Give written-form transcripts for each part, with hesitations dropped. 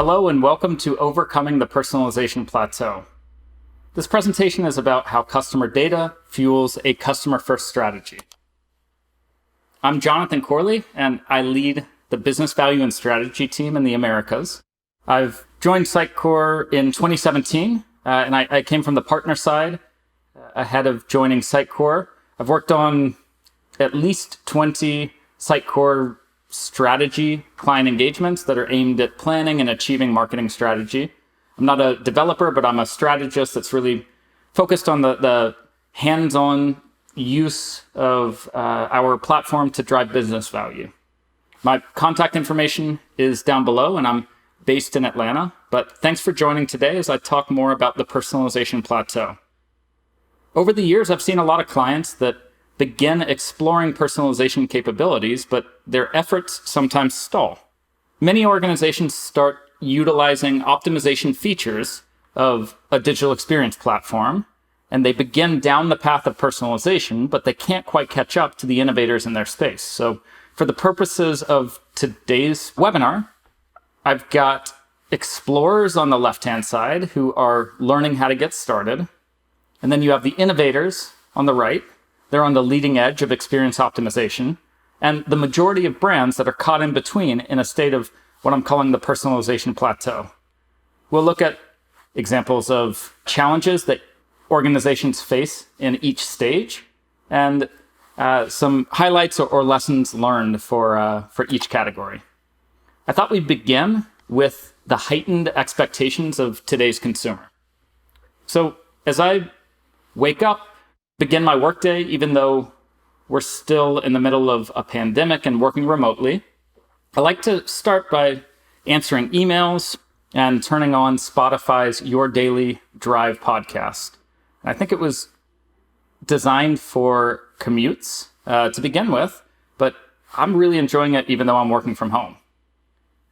Hello and welcome to Overcoming the Personalization Plateau. This presentation is about how customer data fuels a customer-first strategy. I'm Jonathan Corley, and I lead the business value and strategy team in the Americas. I've joined Sitecore in 2017, and I came from the partner side ahead of joining Sitecore. I've worked on at least 20 Sitecore strategy client engagements that are aimed at planning and achieving marketing strategy. I'm not a developer, but I'm a strategist that's really focused on the hands-on use of our platform to drive business value. My contact information is down below, and I'm based in Atlanta. But thanks for joining today as I talk more about the personalization plateau. Over the years, I've seen a lot of clients that begin exploring personalization capabilities, but their efforts sometimes stall. Many organizations start utilizing optimization features of a digital experience platform, and they begin down the path of personalization, but they can't quite catch up to the innovators in their space. So for the purposes of today's webinar, I've got explorers on the left-hand side who are learning how to get started. And then you have the innovators on the right. They're on the leading edge of experience optimization, and the majority of brands that are caught in between in a state of what I'm calling the personalization plateau. We'll look at examples of challenges that organizations face in each stage, and some highlights or lessons learned for each category. I thought we'd begin with the heightened expectations of today's consumer. So as I wake up, begin my workday, even though we're still in the middle of a pandemic and working remotely, I like to start by answering emails and turning on Spotify's Your Daily Drive podcast. And I think it was designed for commutes to begin with, but I'm really enjoying it even though I'm working from home.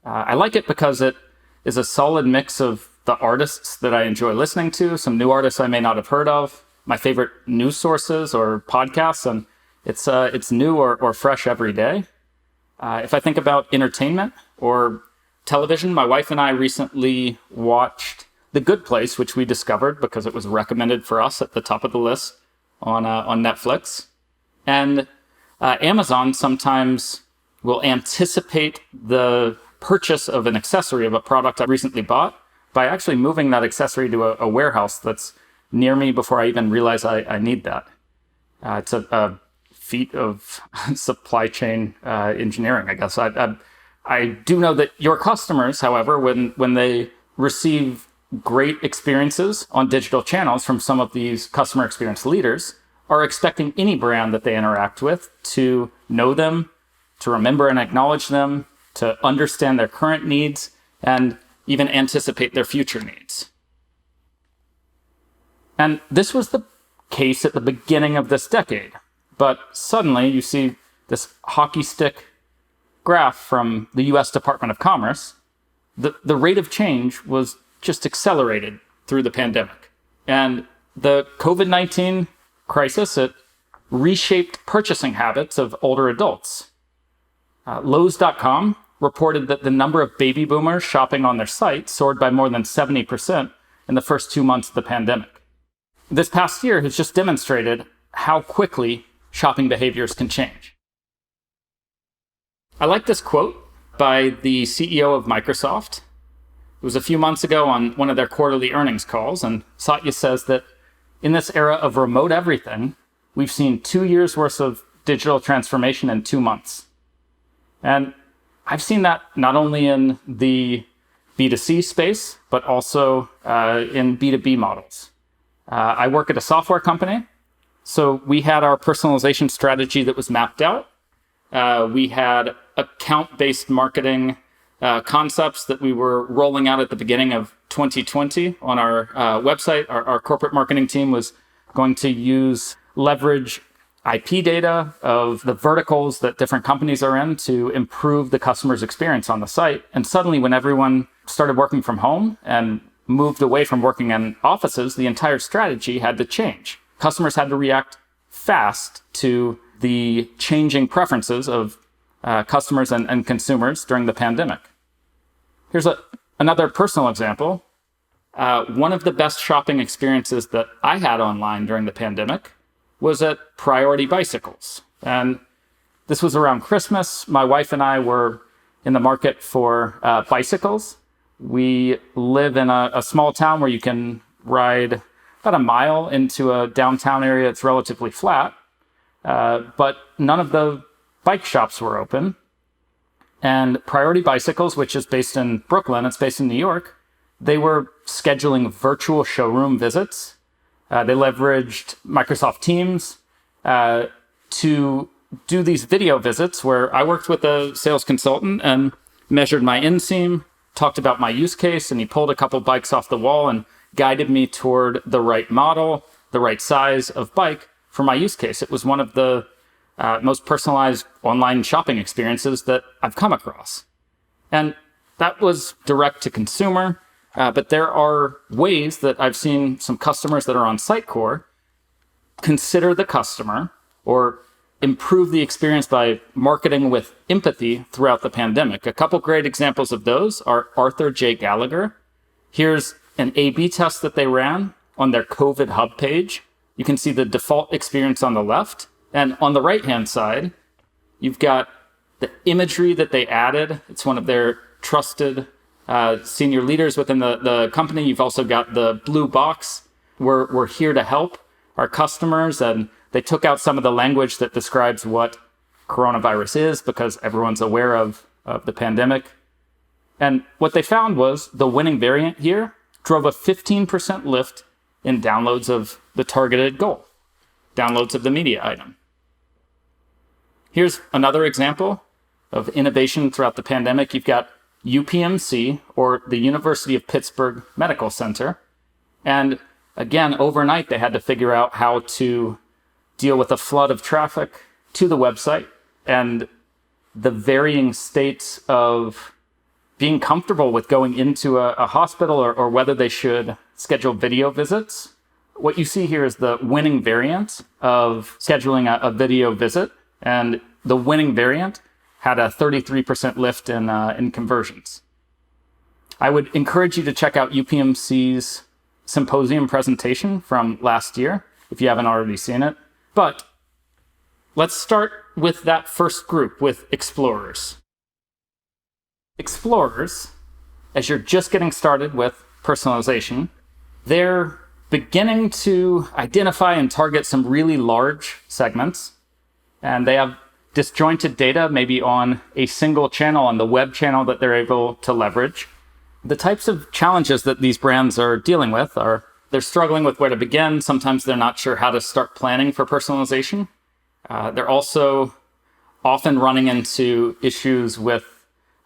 I like it because it is a solid mix of the artists that I enjoy listening to, some new artists I may not have heard of, my favorite news sources or podcasts, and it's new or fresh every day. If I think about entertainment or television, my wife and I recently watched The Good Place, which we discovered because it was recommended for us at the top of the list on Netflix. And Amazon sometimes will anticipate the purchase of an accessory of a product I recently bought by actually moving that accessory to a warehouse that's near me before I even realize I need that. It's a feat of supply chain engineering, I guess. I do know that your customers, however, when they receive great experiences on digital channels from some of these customer experience leaders, are expecting any brand that they interact with to know them, to remember and acknowledge them, to understand their current needs, and even anticipate their future needs. And this was the case at the beginning of this decade. But suddenly you see this hockey stick graph from the US Department of Commerce. The rate of change was just accelerated through the pandemic. And the COVID-19 crisis, it reshaped purchasing habits of older adults. Lowe's.com reported that the number of baby boomers shopping on their site soared by more than 70% in the first 2 months of the pandemic. This past year has just demonstrated how quickly shopping behaviors can change. I like this quote by the CEO of Microsoft. It was a few months ago on one of their quarterly earnings calls, and Satya says that in this era of remote everything, we've seen 2 years worth of digital transformation in 2 months. And I've seen that not only in the B2C space, but also in B2B models. I work at a software company, so we had our personalization strategy that was mapped out. We had account-based marketing concepts that we were rolling out at the beginning of 2020 on our website. Our corporate marketing team was going to leverage IP data of the verticals that different companies are in to improve the customer's experience on the site. And suddenly, when everyone started working from home and moved away from working in offices, the entire strategy had to change. Customers had to react fast to the changing preferences of customers and consumers during the pandemic. Here's a Another personal example, one of the best shopping experiences that I had online during the pandemic was at Priority Bicycles. And this was around Christmas. My wife and I were in the market for bicycles. We live in a small town where you can ride about a mile into a downtown area. It's relatively flat, but none of the bike shops were open. And Priority Bicycles, which is based in Brooklyn, it's based in New York, they were scheduling virtual showroom visits. They leveraged Microsoft Teams to do these video visits where I worked with a sales consultant and measured my inseam, talked about my use case, and he pulled a couple bikes off the wall and guided me toward the right model, the right size of bike for my use case. It was one of the most personalized online shopping experiences that I've come across. And that was direct to consumer, but there are ways that I've seen some customers that are on Sitecore consider the customer or improve the experience by marketing with empathy throughout the pandemic. A couple great examples of those are Arthur J. Gallagher. Here's an A/B test that they ran on their COVID hub page. You can see the default experience on the left. And on the right-hand side, you've got the imagery that they added. It's one of their trusted senior leaders within the company. You've also got the blue box. We're here to help our customers. And they took out some of the language that describes what coronavirus is because everyone's aware of the pandemic. And what they found was the winning variant here drove a 15% lift in downloads of the targeted goal, downloads of the media item. Here's another example of innovation throughout the pandemic. You've got UPMC, or the University of Pittsburgh Medical Center. And again, overnight, they had to figure out how to deal with a flood of traffic to the website and the varying states of being comfortable with going into a hospital or whether they should schedule video visits. What you see here is the winning variant of scheduling a video visit, and the winning variant had a 33% lift in conversions. I would encourage you to check out UPMC's symposium presentation from last year if you haven't already seen it. But let's start with that first group, with explorers. Explorers, as you're just getting started with personalization, they're beginning to identify and target some really large segments. And they have disjointed data, maybe on a single channel, on the web channel that they're able to leverage. The types of challenges that these brands are dealing with are they're struggling with where to begin. Sometimes they're not sure how to start planning for personalization. They're also often running into issues with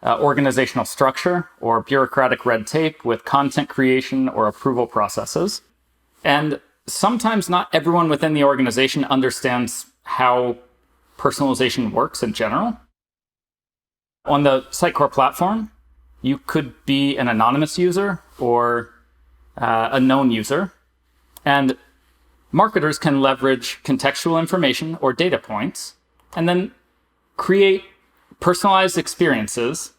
organizational structure or bureaucratic red tape with content creation or approval processes. And sometimes not everyone within the organization understands how personalization works in general. On the Sitecore platform, you could be an anonymous user or a known user, and marketers can leverage contextual information or data points and then create personalized experiences,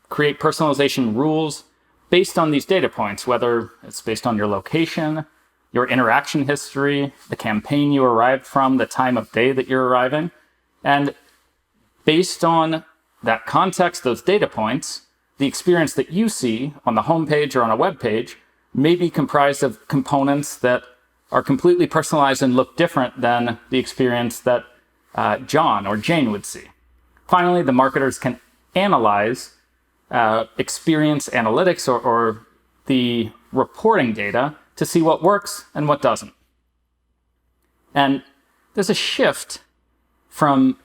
create personalization rules based on these data points, whether it's based on your location, your interaction history, the campaign you arrived from, the time of day that you're arriving. And based on that context, those data points, the experience that you see on the homepage or on a web page may be comprised of components that are completely personalized and look different than the experience that John or Jane would see. Finally, the marketers can analyze experience analytics or the reporting data to see what works and what doesn't. And there's a shift from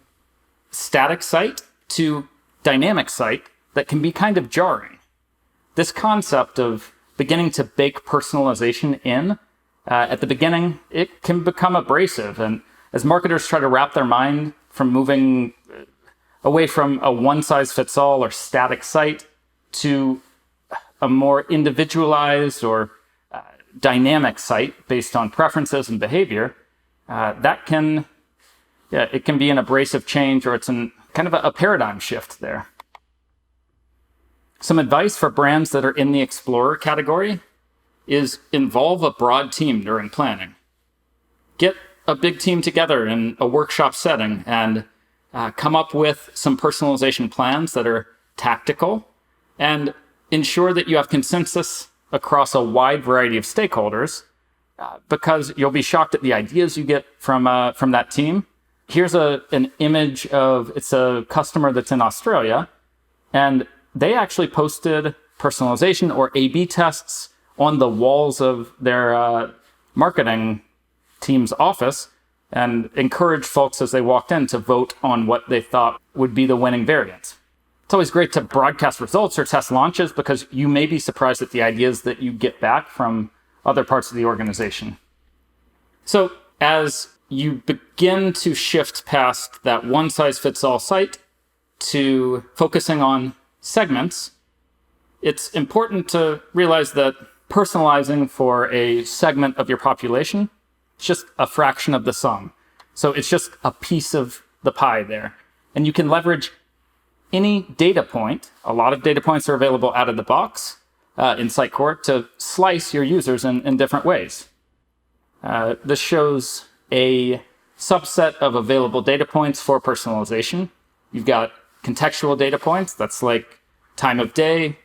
static site to dynamic site that can be kind of jarring. This concept of beginning to bake personalization in at the beginning, it can become abrasive. And as marketers try to wrap their mind from moving away from a one-size-fits-all or static site to a more individualized or dynamic site based on preferences and behavior, it can be an abrasive change, or it's kind of a paradigm shift there. Some advice for brands that are in the Explorer category is involve a broad team during planning. Get a big team together in a workshop setting and come up with some personalization plans that are tactical and ensure that you have consensus across a wide variety of stakeholders because you'll be shocked at the ideas you get from that team. Here's an image of, it's a customer that's in Australia, and they actually posted personalization or A/B tests on the walls of their marketing team's office and encouraged folks as they walked in to vote on what they thought would be the winning variant. It's always great to broadcast results or test launches because you may be surprised at the ideas that you get back from other parts of the organization. So as you begin to shift past that one-size-fits-all site to focusing on segments, it's important to realize that personalizing for a segment of your population is just a fraction of the sum. So it's just a piece of the pie there. And you can leverage any data point. A lot of data points are available out of the box in Sitecore to slice your users in different ways. This shows a subset of available data points for personalization. You've got contextual data points. That's like time of day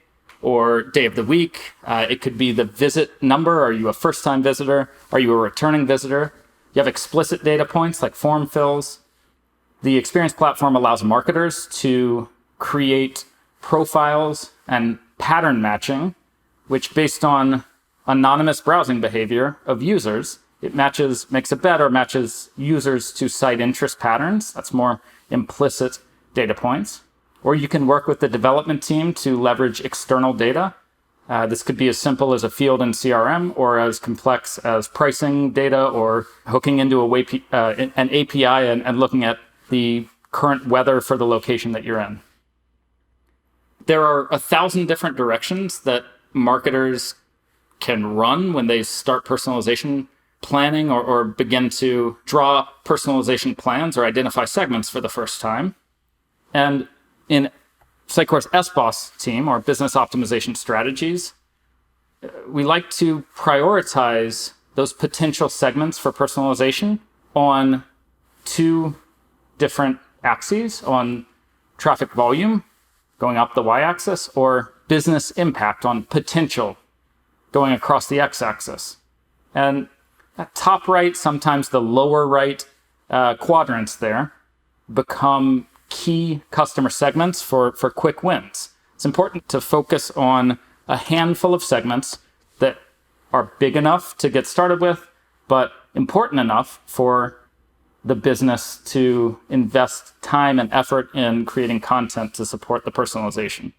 or day of the week. It could be the visit number. Are you a first-time visitor? Are you a returning visitor? You have explicit data points like form fills. The Experience platform allows marketers to create profiles and pattern matching, which based on anonymous browsing behavior of users, it makes a bet or matches users to site interest patterns. That's more implicit data points. Or you can work with the development team to leverage external data. This could be as simple as a field in CRM or as complex as pricing data or hooking into an API and looking at the current weather for the location that you're in. There are 1,000 different directions that marketers can run when they start personalization planning or begin to draw personalization plans or identify segments for the first time. And in Sitecore's SBOS team, or business optimization strategies, we like to prioritize those potential segments for personalization on two different axes, on traffic volume going up the y-axis or business impact on potential going across the x-axis. And that top right, sometimes the lower right quadrants there become key customer segments for quick wins. It's important to focus on a handful of segments that are big enough to get started with, but important enough for the business to invest time and effort in creating content to support the personalization.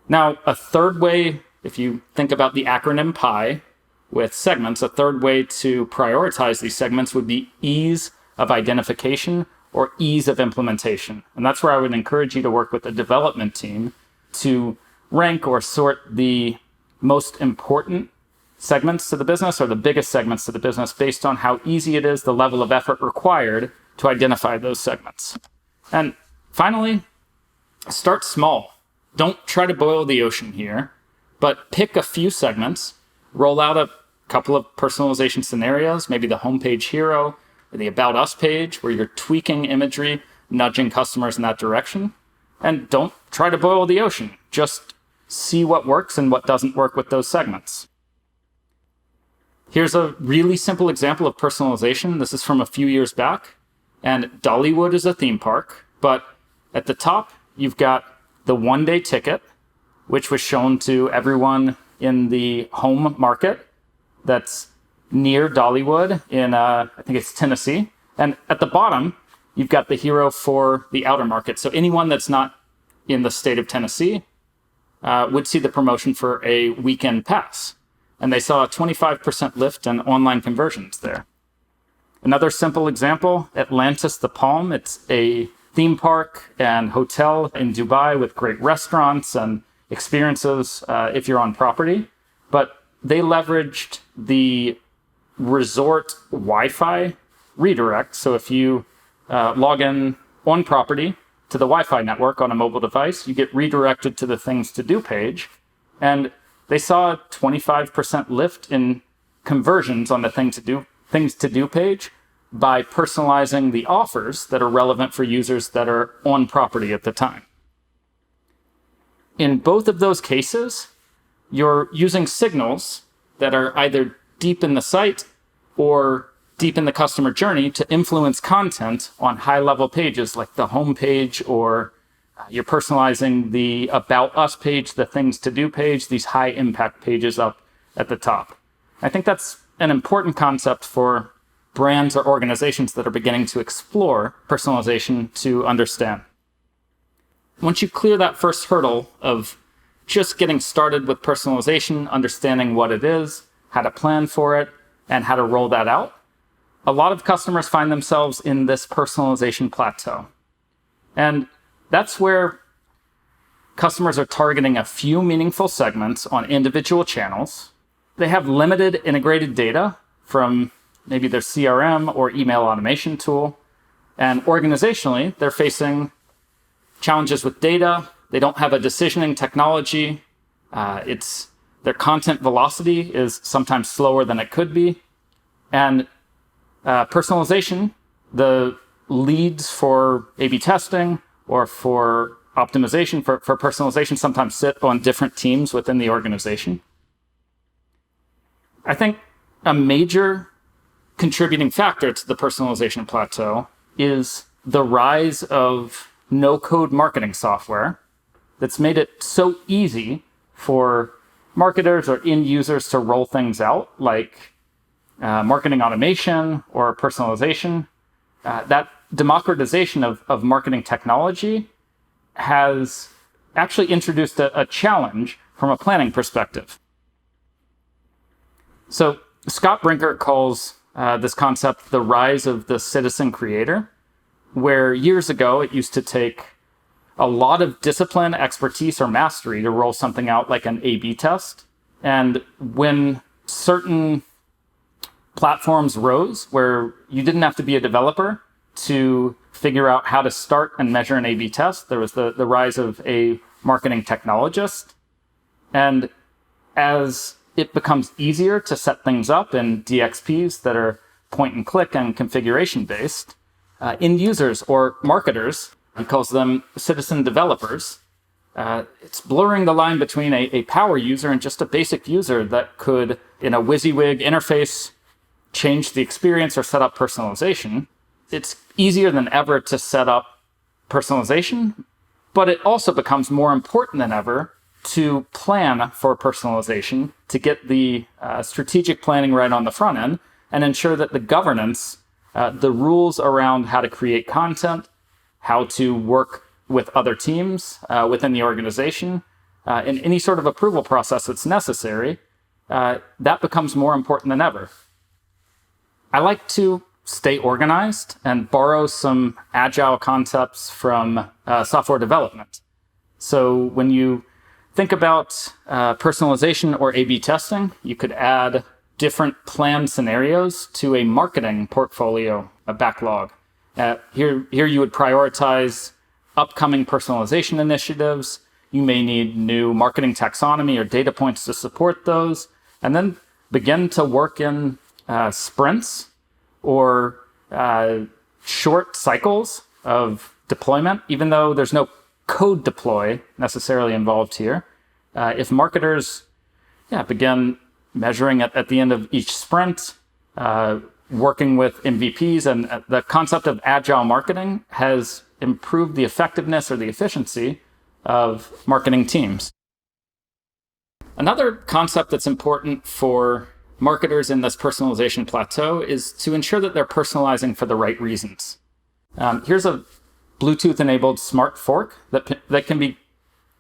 Now, a third way, if you think about the acronym PIE with segments, a third way to prioritize these segments would be ease of identification or ease of implementation. And that's where I would encourage you to work with the development team to rank or sort the most important segments to the business or the biggest segments to the business based on how easy it is, the level of effort required to identify those segments. And finally, start small. Don't try to boil the ocean here, but pick a few segments, roll out a couple of personalization scenarios, maybe the homepage hero or the About Us page where you're tweaking imagery, nudging customers in that direction. And don't try to boil the ocean. Just see what works and what doesn't work with those segments. Here's a really simple example of personalization. This is from a few years back. And Dollywood is a theme park. But at the top, you've got the one-day ticket, which was shown to everyone in the home market that's near Dollywood in, I think it's Tennessee. And at the bottom, you've got the hero for the outer market. So anyone that's not in the state of Tennessee would see the promotion for a weekend pass. And they saw a 25% lift in online conversions there. Another simple example, Atlantis the Palm. It's a theme park and hotel in Dubai with great restaurants and experiences if you're on property. But they leveraged the resort Wi-Fi redirect. So if you log in on property to the Wi-Fi network on a mobile device, you get redirected to the Things to Do page. And they saw a 25% lift in conversions on the Things to Do page by personalizing the offers that are relevant for users that are on property at the time. In both of those cases, you're using signals that are either deep in the site or deep in the customer journey to influence content on high-level pages like the home page, or you're personalizing the About Us page, the Things to Do page, these high-impact pages up at the top. I think that's an important concept for brands or organizations that are beginning to explore personalization to understand. Once you clear that first hurdle of just getting started with personalization, understanding what it is, how to plan for it, and how to roll that out, a lot of customers find themselves in this personalization plateau. And that's where customers are targeting a few meaningful segments on individual channels. They have limited integrated data from maybe their CRM or email automation tool. And organizationally, they're facing challenges with data. They don't have a decisioning technology. Their content velocity is sometimes slower than it could be. And personalization, the leads for A/B testing or for optimization, for personalization, sometimes sit on different teams within the organization. I think a major contributing factor to the personalization plateau is the rise of no-code marketing software that's made it so easy for marketers or end users to roll things out, like marketing automation or personalization. That democratization of marketing technology has actually introduced a challenge from a planning perspective. So Scott Brinker calls this concept the rise of the citizen creator, where years ago it used to take a lot of discipline, expertise, or mastery to roll something out like an A/B test. And when certain platforms rose where you didn't have to be a developer to figure out how to start and measure an A/B test, there was the rise of a marketing technologist. And as it becomes easier to set things up in DXPs that are point and click and configuration based, end users or marketers, he calls them citizen developers, it's blurring the line between a power user and just a basic user that could, in a WYSIWYG interface, change the experience or set up personalization. It's easier than ever to set up personalization, but it also becomes more important than ever to plan for personalization, to get the strategic planning right on the front end and ensure that the governance, the rules around how to create content, how to work with other teams within the organization, in any sort of approval process that's necessary, that becomes more important than ever. I like to stay organized and borrow some agile concepts from software development. So when you think about personalization or A/B testing, you could add different planned scenarios to a marketing portfolio, a backlog. Here you would prioritize upcoming personalization initiatives. You may need new marketing taxonomy or data points to support those, and then begin to work in sprints or short cycles of deployment, even though there's no code deploy necessarily involved here. If marketers begin measuring at the end of each sprint, working with MVPs, and the concept of agile marketing has improved the effectiveness or the efficiency of marketing teams. Another concept that's important for marketers in this personalization plateau is to ensure that they're personalizing for the right reasons. Here's a Bluetooth-enabled smart fork that can be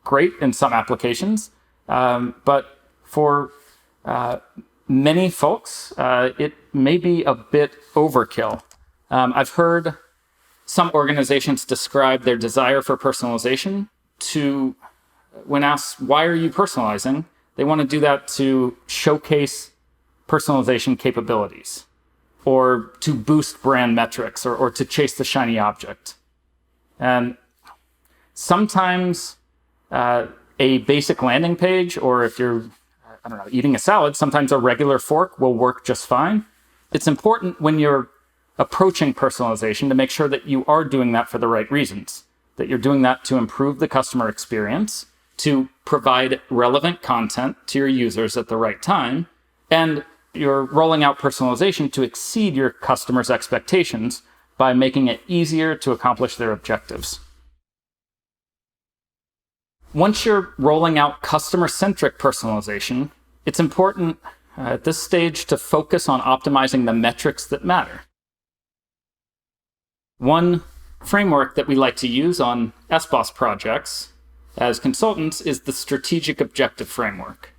great in some applications, but for many folks, it may be a bit overkill. I've heard some organizations describe their desire for personalization to, when asked, why are you personalizing? They want to do that to showcase personalization capabilities, or to boost brand metrics, or to chase the shiny object. And Sometimes a basic landing page, or if you're, eating a salad, sometimes a regular fork will work just fine. It's important when you're approaching personalization to make sure that you are doing that for the right reasons, that you're doing that to improve the customer experience, to provide relevant content to your users at the right time, and you're rolling out personalization to exceed your customers' expectations by making it easier to accomplish their objectives. Once you're rolling out customer-centric personalization, it's important at this stage to focus on optimizing the metrics that matter. One framework that we like to use on SBOS projects as consultants is the strategic objective framework.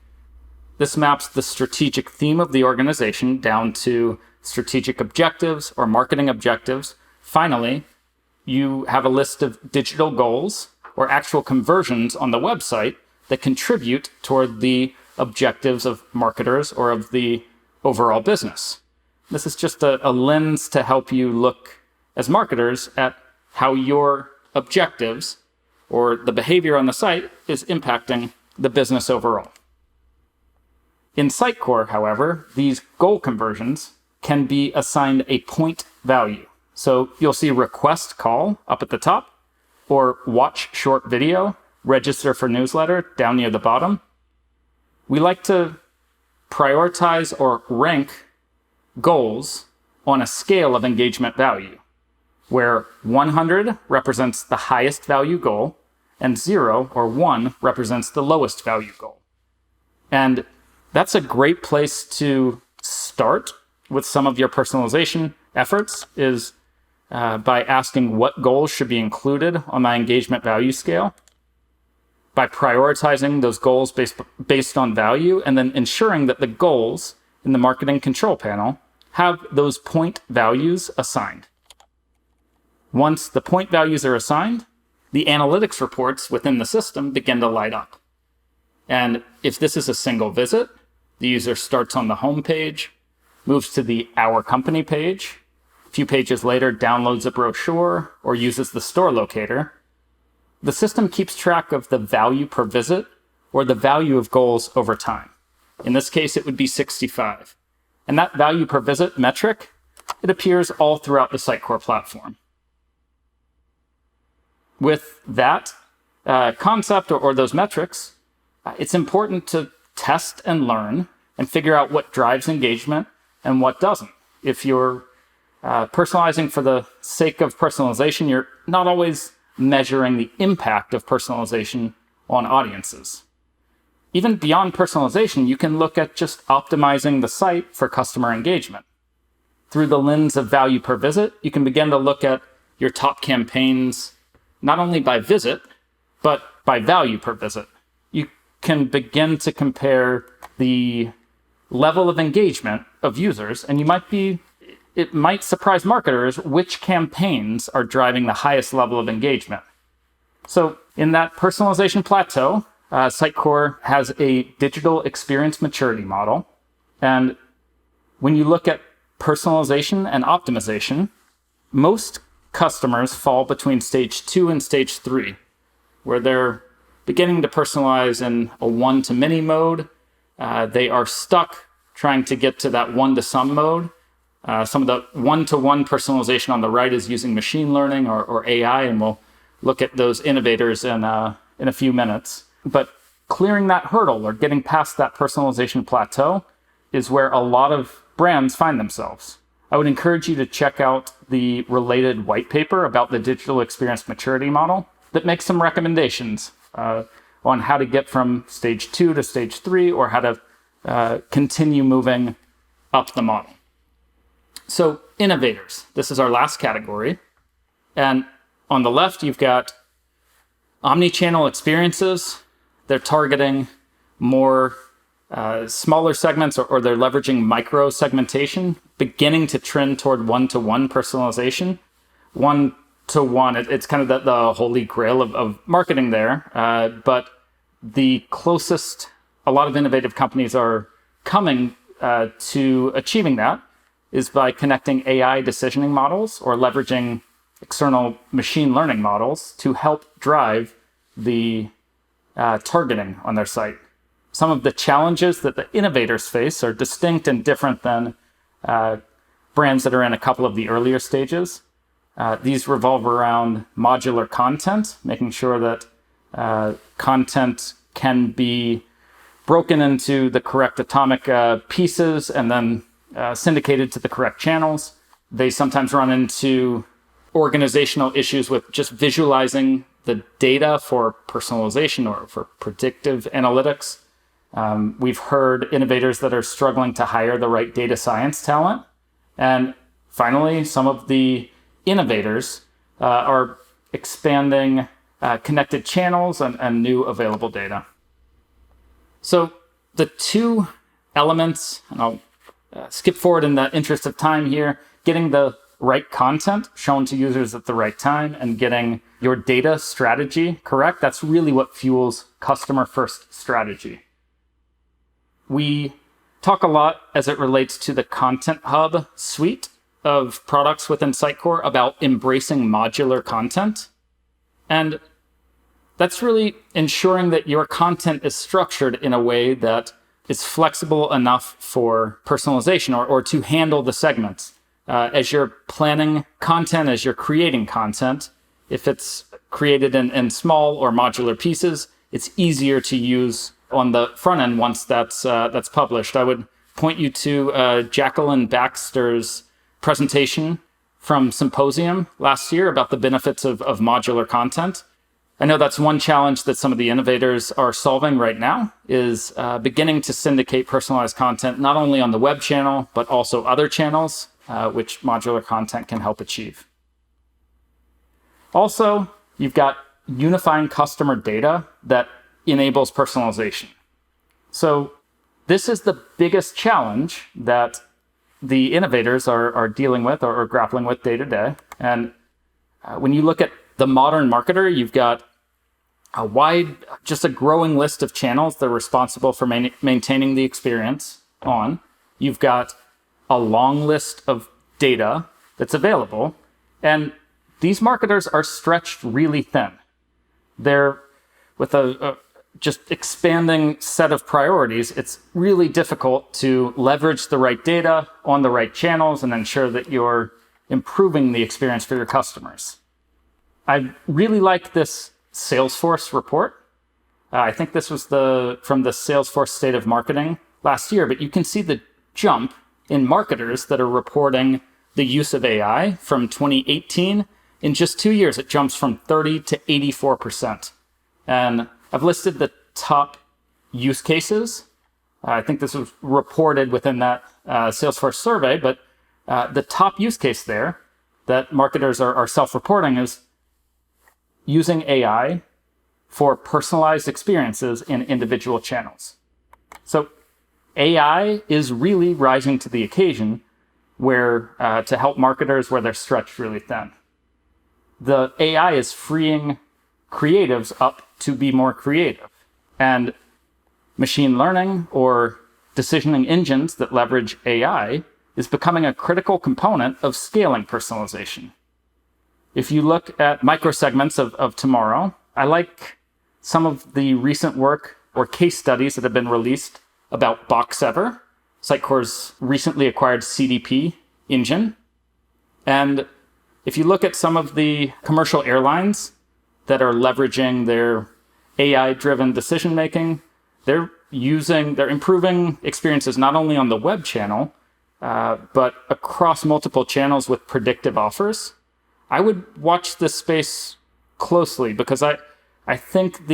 This maps the strategic theme of the organization down to strategic objectives or marketing objectives. Finally, you have a list of digital goals or actual conversions on the website that contribute toward the objectives of marketers or of the overall business. This is just a lens to help you look as marketers at how your objectives or the behavior on the site is impacting the business overall. In Sitecore, however, these goal conversions can be assigned a point value. So you'll see request call up at the top, or watch short video, register for newsletter down near the bottom. We like to prioritize or rank goals on a scale of engagement value, where 100 represents the highest value goal, and 0 or 1 represents the lowest value goal. And that's a great place to start with some of your personalization efforts, is by asking what goals should be included on my engagement value scale, by prioritizing those goals based on value, and then ensuring that the goals in the marketing control panel have those point values assigned. Once the point values are assigned, the analytics reports within the system begin to light up. And if this is a single visit, the user starts on the home page, moves to the Our Company page, a few pages later downloads a brochure or uses the store locator. The system keeps track of the value per visit or the value of goals over time. In this case, it would be 65. And that value per visit metric, it appears all throughout the Sitecore platform. With that concept or those metrics, it's important to test and learn and figure out what drives engagement and what doesn't. If you're personalizing for the sake of personalization, you're not always measuring the impact of personalization on audiences. Even beyond personalization, you can look at just optimizing the site for customer engagement. Through the lens of value per visit, you can begin to look at your top campaigns, not only by visit, but by value per visit. You can begin to compare the level of engagement of users, and it might surprise marketers which campaigns are driving the highest level of engagement. So in that personalization plateau, Sitecore has a digital experience maturity model. And when you look at personalization and optimization, most customers fall between stage 2 and stage 3, where they're beginning to personalize in a one-to-many mode. They are stuck trying to get to that one-to-some mode. Some of the one-to-one personalization on the right is using machine learning or AI, and we'll look at those innovators in a few minutes. But clearing that hurdle or getting past that personalization plateau is where a lot of brands find themselves. I would encourage you to check out the related white paper about the digital experience maturity model that makes some recommendations on how to get from stage 2 to stage 3, or how to continue moving up the model. So innovators, this is our last category. And on the left, you've got omni-channel experiences. They're targeting more smaller segments, or they're leveraging micro segmentation, beginning to trend toward one-to-one personalization. One-to-one, it's kind of the holy grail of marketing there. But the closest a lot of innovative companies are coming to achieving that is by connecting AI decisioning models or leveraging external machine learning models to help drive the targeting on their site. Some of the challenges that the innovators face are distinct and different than brands that are in a couple of the earlier stages. These revolve around modular content, making sure that content can be broken into the correct atomic pieces and then syndicated to the correct channels. They sometimes run into organizational issues with just visualizing the data for personalization or for predictive analytics. We've heard innovators that are struggling to hire the right data science talent. And finally, some of the innovators are expanding connected channels and new available data. So the two elements, and I'll skip forward in the interest of time here, getting the right content shown to users at the right time and getting your data strategy correct, that's really what fuels customer-first strategy. We talk a lot as it relates to the Content Hub suite of products within Sitecore about embracing modular content. And that's really ensuring that your content is structured in a way that is flexible enough for personalization or to handle the segments. As you're planning content, as you're creating content, if it's created in small or modular pieces, it's easier to use on the front end once that's published. I would point you to Jacqueline Baxter's presentation from Symposium last year about the benefits of modular content. I know that's one challenge that some of the innovators are solving right now is beginning to syndicate personalized content, not only on the web channel, but also other channels, which modular content can help achieve. Also, you've got unifying customer data that enables personalization. So this is the biggest challenge that the innovators are dealing with or grappling with day to day. And when you look at the modern marketer, you've got just a growing list of channels they're responsible for maintaining the experience on. You've got a long list of data that's available, and these marketers are stretched really thin. They're with a just expanding set of priorities. It's really difficult to leverage the right data on the right channels and ensure that you're improving the experience for your customers. I really like this Salesforce report. I think this was from the Salesforce State of Marketing last year, but you can see the jump in marketers that are reporting the use of AI from 2018. In just 2 years, it jumps from 30 to 84%. And I've listed the top use cases. I think this was reported within that Salesforce survey, but the top use case there that marketers are self-reporting is using AI for personalized experiences in individual channels. So AI is really rising to the occasion where to help marketers where they're stretched really thin. The AI is freeing creatives up to be more creative. And machine learning or decisioning engines that leverage AI is becoming a critical component of scaling personalization. If you look at microsegments of tomorrow, I like some of the recent work or case studies that have been released about Boxever, Sitecore's recently acquired CDP engine. And if you look at some of the commercial airlines that are leveraging their AI-driven decision-making, they're improving experiences not only on the web channel, but across multiple channels with predictive offers. I would watch this space closely because I think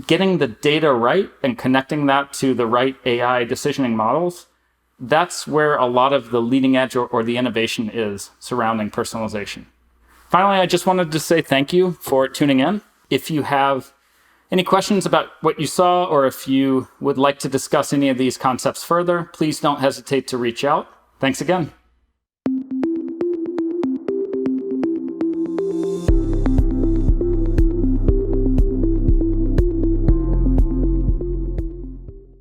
getting the data right and connecting that to the right AI decisioning models, that's where a lot of the leading edge or the innovation is surrounding personalization. Finally, I just wanted to say thank you for tuning in. If you have any questions about what you saw, or if you would like to discuss any of these concepts further, please don't hesitate to reach out. Thanks again.